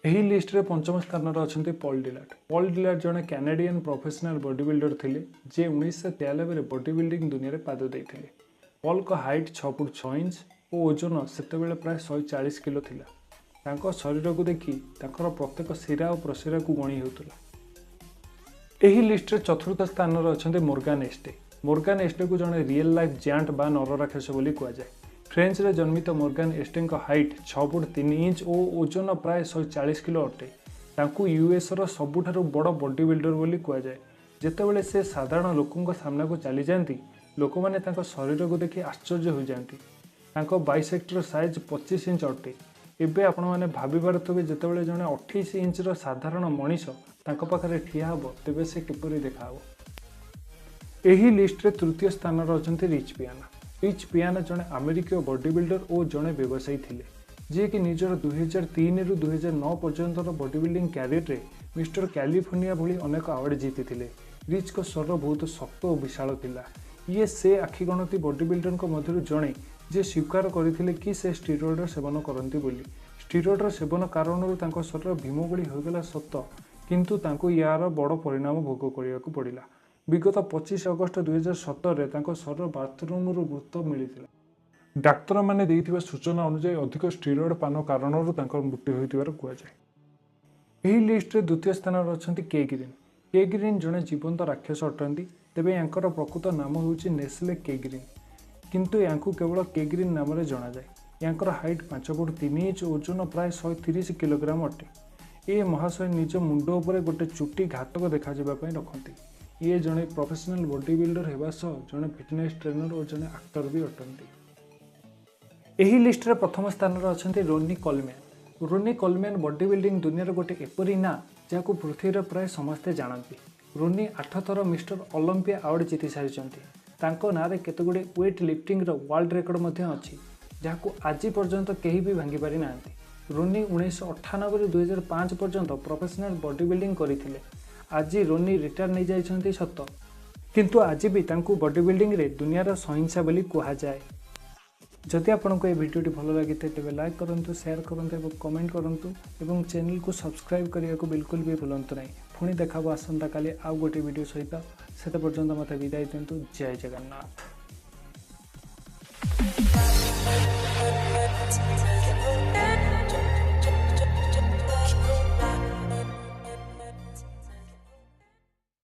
ଏହି लिस्ट पंचम स्थान अच्छा पॉल डिलार्ट। पॉल डिलार्ट जड़े कैनेडियन प्रोफेशनल बॉडी बिल्डर थे जे 1993 बॉडी बिल्डिंग दुनिया में पाद देते। पॉल का हाइट 6 फुट 6 इंच और ओजन से प्राय 140 किलो था। शरीर को देखि प्रत्येक शिरा और प्रशिरा को गणी होता। यही लिस्ट रे चतुर्थ स्थान अच्छा मोर्गान एस्टे। मोर्गान एस्टे को जड़े रियल लाइफ जायंट बा नरराक्षस बोली कहुए। फ्रेंच रे जन्मित मोर्गान एस्टे हाइट 6 फुट 3 इंच और ओजन प्राय 140 किलो अटे। तांकू यूएस रो सबुठारु बड़ बॉडी बिल्डर बोली कहुए। जेतेबेले से साधारण लोकों सामना को चली जाती लोक मैंने शरीर को देखि आश्चर्य हो जाती। बाइसेक्टर साइज 25 इंच अटे। एबे आपण मैंने भाभी पारे जितेबाला जड़े 28 इंच साधारण मनीष पाखे ठिया हम तेबे से किपरि देखा। यही लिस्ट रे तृतीय स्थान अच्छा रिच पियाना। रिच पियाना जड़े अमेरिकीय बॉडी बिल्डर और जड़े व्यवसायी थे जी कि निजर 2003 रु 2009 पर्यंत बॉडी बिल्डिंग कैरियर रे मिस्टर कैलिफोर्निया भली अनेक अवार्ड जीति थे। रिच को स्वर बहुत शक्त और विशाल थिला। ये से आखिगणती बॉडी बिल्डर मध्य जड़े जे स्वीकार करते कि से स्टीरॉयड सेवन करती बोली। स्टीरॉयड सेवन कारण शरीर भीमगुड़ी होगला सत किंतु तांको यार बड़ परिणाम भोग करने पड़ा। विगत 25 अगस्त 2017 शरीर बाथरूम मृत मिलता। डाक्तर माने देइथिबा सूचना अनुसार अधिक स्टीरॉयड पान कारण मृत्यु होइतिबार कहुए। यही लिस्ट रे द्वितीय स्थान अच्छा के ग्रीन। के ग्रीन जड़े जीवंत राक्षस अटंती। तेबे यांकर प्रकृत नाम होउछि नेस्ले के ग्रीन किंतु यांकू केवल के ग्रीन नाम रे जाना जाए। यांकर हाइट 5 फुट 3 इंच ओजन प्राय 130 किलोग्राम अटे। ये महाशय निज मुंड उपर गोटे चुट्टी घातक देखा रखती। ये जड़े प्रोफेशनल बॉडी बिल्डर होगा सह जड़े फिटनेस ट्रेनर और जड़े एक्टर भी अटंती। यही लिस्ट रे प्रथम स्थान अच्छा Ronnie Coleman. Ronnie Coleman bodybuilding दुनिया गोटे एपरी ना जहाँ पृथ्वी प्राय समस्ते जानती। रोनी 8 थर मिस्टर ओलंपिया अवार्ड जीति सारी। ना केतगुड़े वेट लिफ्टिंग वर्ल्ड रेकर्ड अच्छी जहाँ आज पर्यंत कहीं भी भांगी पारि ना। रोनी 1998 रु 2005 पर्यंत प्रोफेशनल बॉडी बिल्डिंग करते। आज रोनी रिटायर नहीं जाइछन्ति सत किंतु आज भी तांकू बॉडी बिल्डिंग रे दुनियार सहिंसा बोली कहुए। जदि आपको ये भिडियोटी भल लगी तेज लाइक करूँ, शेयर करूँ और कमेंट करूँ और चैनल को सब्सक्राइब करने को बिल्कुल भी भूलु ना। पुणी देखा आसंता काली आउ गोटे वीडियो सहित से पर्यंत मत विदाय दिंतु। जय जगन्नाथ।